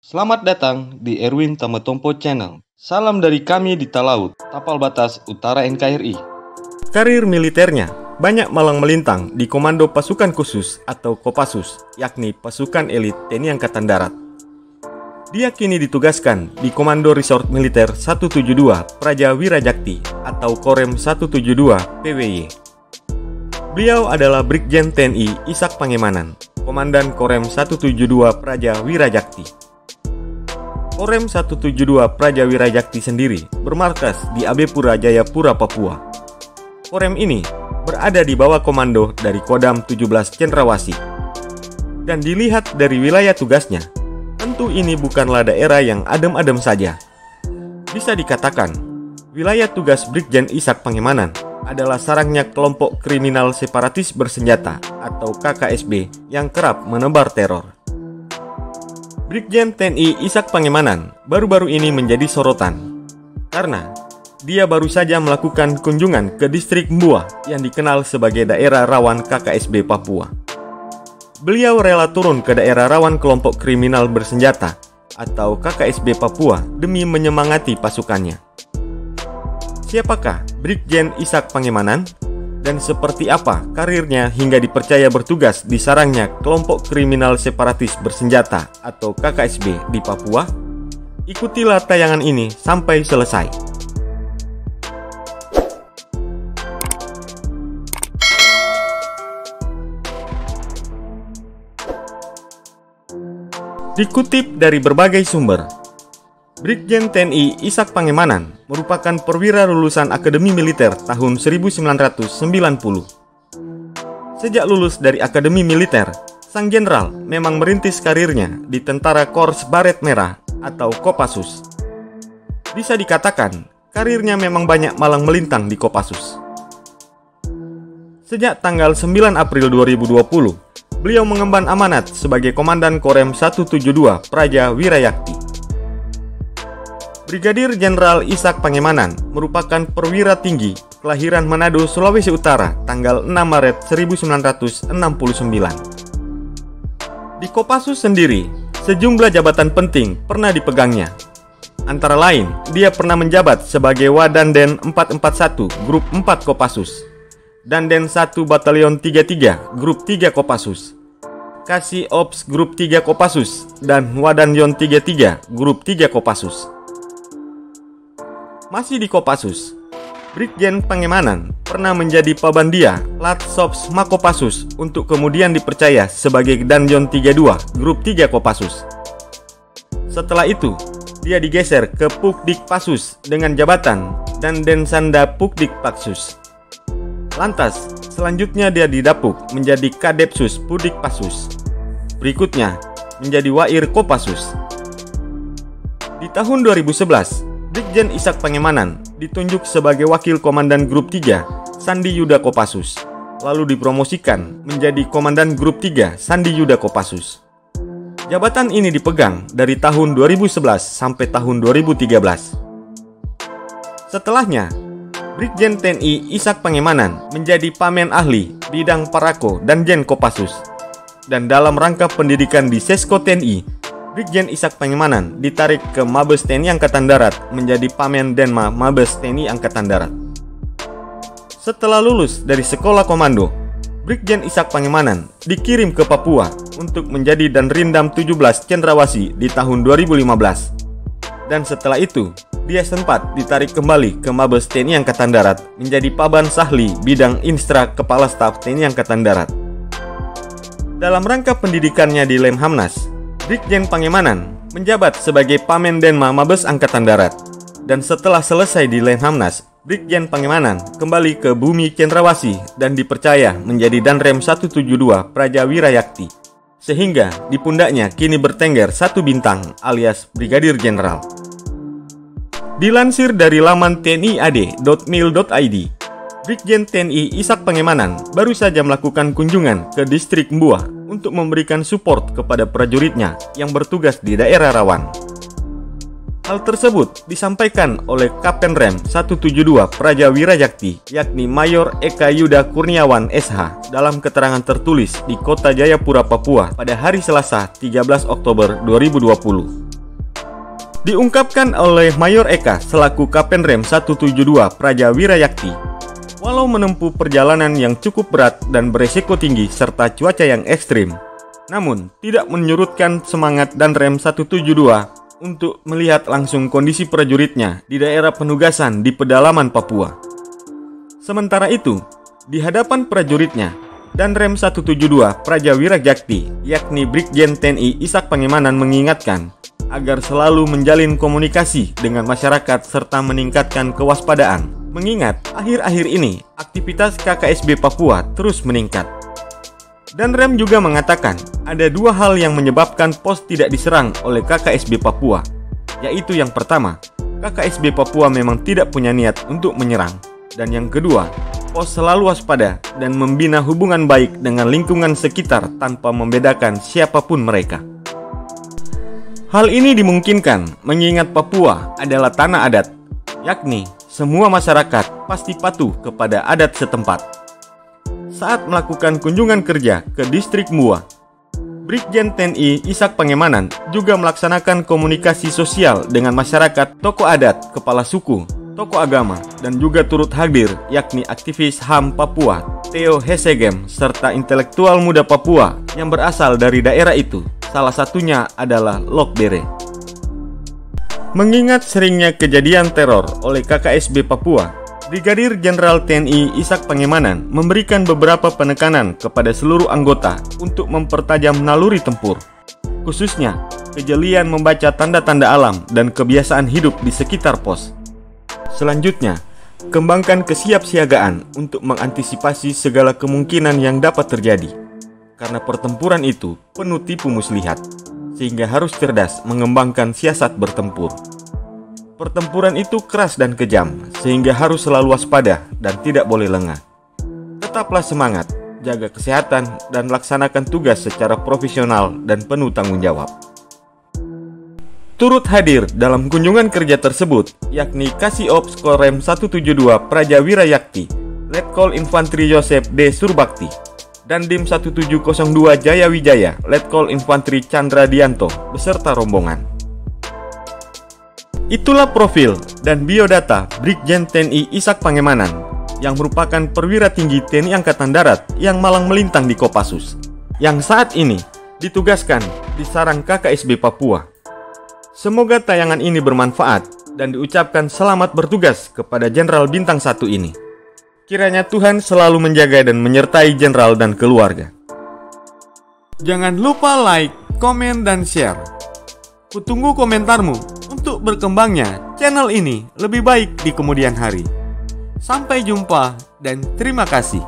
Selamat datang di Erwin Tametompo Channel. Salam dari kami di Talaut, Tapal Batas Utara NKRI. Karir militernya banyak malang melintang di Komando Pasukan Khusus atau Kopassus, yakni pasukan elit TNI Angkatan Darat. Dia kini ditugaskan di Komando Resort Militer 172 Praja Wirajakti atau Korem 172 PWY. Beliau adalah Brigjen TNI Ishak Pangemanan, Komandan Korem 172 Praja Wirajakti. Korem 172 Praja Wirajakti sendiri bermarkas di Abepura Jayapura, Papua. Korem ini berada di bawah komando dari Kodam 17 Cendrawasih. Dan dilihat dari wilayah tugasnya, tentu ini bukanlah daerah yang adem-adem saja. Bisa dikatakan, wilayah tugas Brigjen Ishak Pangemanan adalah sarangnya kelompok kriminal separatis bersenjata atau KKSB yang kerap menebar teror. Brigjen TNI Ishak Pangemanan baru-baru ini menjadi sorotan karena dia baru saja melakukan kunjungan ke distrik Mbua yang dikenal sebagai daerah rawan KKSB Papua. Beliau rela turun ke daerah rawan kelompok kriminal bersenjata atau KKSB Papua demi menyemangati pasukannya. Siapakah Brigjen Ishak Pangemanan? Dan seperti apa karirnya hingga dipercaya bertugas di sarangnya kelompok kriminal separatis bersenjata atau KKSB di Papua? Ikutilah tayangan ini sampai selesai. Dikutip dari berbagai sumber, Brigjen TNI Ishak Pangemanan merupakan perwira lulusan Akademi Militer tahun 1990. Sejak lulus dari Akademi Militer, sang jenderal memang merintis karirnya di Tentara Korps Baret Merah atau Kopassus. Bisa dikatakan, karirnya memang banyak malang melintang di Kopassus. Sejak tanggal 9 April 2020, beliau mengemban amanat sebagai Komandan Korem 172 Praja Wirajakti. Brigadir Jenderal Ishak Pangemanan merupakan perwira tinggi kelahiran Manado, Sulawesi Utara tanggal 6 Maret 1969. Di Kopassus sendiri, sejumlah jabatan penting pernah dipegangnya. Antara lain, dia pernah menjabat sebagai Wadanten 441 Grup 4 Kopassus, Danten 1 Batalion 33 Grup 3 Kopassus, Kasih Ops Grup 3 Kopassus, dan Wadanyon 33 Grup 3 Kopassus. Masih di Kopassus, Brigjen Pangemanan pernah menjadi Pabandia Latsops Makopassus untuk kemudian dipercaya sebagai Danjon 32 Grup 3 Kopassus. Setelah itu, dia digeser ke Pukdikpassus dengan jabatan Dandensanda Pukdikpassus. Lantas, selanjutnya dia didapuk menjadi Kadepsus Pudikpassus. Berikutnya, menjadi Wair Kopassus. Di tahun 2011, Brigjen Ishak Pangemanan ditunjuk sebagai Wakil Komandan Grup 3 Sandi Yuda Kopassus, lalu dipromosikan menjadi Komandan Grup 3 Sandi Yuda Kopassus. Jabatan ini dipegang dari tahun 2011 sampai tahun 2013. Setelahnya, Brigjen TNI Ishak Pangemanan menjadi Pamen Ahli Bidang Parako dan Jen Kopassus. Dan dalam rangka pendidikan di Sesko TNI, Brigjen Ishak Pangemanan ditarik ke Mabes TNI Angkatan Darat menjadi Pamen Denma Mabes TNI Angkatan Darat. Setelah lulus dari sekolah komando, Brigjen Ishak Pangemanan dikirim ke Papua untuk menjadi Danrindam 17 Cendrawasih di tahun 2015. Dan setelah itu, dia sempat ditarik kembali ke Mabes TNI Angkatan Darat menjadi Paban Sahli Bidang Instra Kepala Staf TNI Angkatan Darat. Dalam rangka pendidikannya di Lemhamnas, Brigjen Pangemanan menjabat sebagai Pamen Denma Mabes Angkatan Darat. Dan setelah selesai di Lemhamnas, Brigjen Pangemanan kembali ke Bumi Cendrawasih dan dipercaya menjadi Danrem 172 Praja Wirajakti. Sehingga di pundaknya kini bertengger 1 bintang alias Brigadir Jenderal. Dilansir dari laman tniad.mil.id, Brigjen TNI Ishak Pangemanan baru saja melakukan kunjungan ke distrik Mbua untuk memberikan support kepada prajuritnya yang bertugas di daerah rawan. Hal tersebut disampaikan oleh Kapten Rem 172 Praja Wirajakti, yakni Mayor Eka Yuda Kurniawan SH dalam keterangan tertulis di Kota Jayapura, Papua pada hari Selasa 13 Oktober 2020. Diungkapkan oleh Mayor Eka selaku Kapten Rem 172 Praja Wirayakti, walau menempuh perjalanan yang cukup berat dan beresiko tinggi serta cuaca yang ekstrim, namun tidak menyurutkan semangat dan Rem 172 untuk melihat langsung kondisi prajuritnya di daerah penugasan di pedalaman Papua. Sementara itu, di hadapan prajuritnya, dan Rem 172 Praja Wirayakti, yakni Brigjen TNI Ishak Pangemanan mengingatkan agar selalu menjalin komunikasi dengan masyarakat serta meningkatkan kewaspadaan, mengingat akhir-akhir ini aktivitas KKSB Papua terus meningkat. Dan Rem juga mengatakan ada dua hal yang menyebabkan pos tidak diserang oleh KKSB Papua, yaitu yang pertama, KKSB Papua memang tidak punya niat untuk menyerang, dan yang kedua, pos selalu waspada dan membina hubungan baik dengan lingkungan sekitar tanpa membedakan siapapun mereka. Hal ini dimungkinkan mengingat Papua adalah tanah adat, yakni semua masyarakat pasti patuh kepada adat setempat. Saat melakukan kunjungan kerja ke distrik Mua, Brigjen TNI Ishak Pangemanan juga melaksanakan komunikasi sosial dengan masyarakat, tokoh adat, kepala suku, tokoh agama, dan juga turut hadir yakni aktivis HAM Papua, Theo Hesegem, serta intelektual muda Papua yang berasal dari daerah itu. Salah satunya adalah Lok Bere. Mengingat seringnya kejadian teror oleh KKSB Papua, Brigadir Jenderal TNI Ishak Pangemanan memberikan beberapa penekanan kepada seluruh anggota untuk mempertajam naluri tempur, khususnya kejelian membaca tanda-tanda alam dan kebiasaan hidup di sekitar pos. Selanjutnya, kembangkan kesiapsiagaan untuk mengantisipasi segala kemungkinan yang dapat terjadi. Karena pertempuran itu penuh tipu muslihat, sehingga harus cerdas mengembangkan siasat bertempur. Pertempuran itu keras dan kejam, sehingga harus selalu waspada dan tidak boleh lengah. Tetaplah semangat, jaga kesehatan, dan laksanakan tugas secara profesional dan penuh tanggung jawab. Turut hadir dalam kunjungan kerja tersebut, yakni Kasih-Ops Korem 172 Praja Wirayakti, Letkol Infantri Yosep D. Surbakti, dan Dim 1702 Jaya Wijaya, Letkol Infantri Chandra Dianto, beserta rombongan. Itulah profil dan biodata Brigjen TNI Ishak Pangemanan, yang merupakan perwira tinggi TNI Angkatan Darat yang malang melintang di Kopassus, yang saat ini ditugaskan di sarang KKSB Papua. Semoga tayangan ini bermanfaat dan diucapkan selamat bertugas kepada Jenderal Bintang 1 ini. Kiranya Tuhan selalu menjaga dan menyertai Jenderal dan keluarga. Jangan lupa like, komen, dan share. Kutunggu komentarmu untuk berkembangnya channel ini lebih baik di kemudian hari. Sampai jumpa dan terima kasih.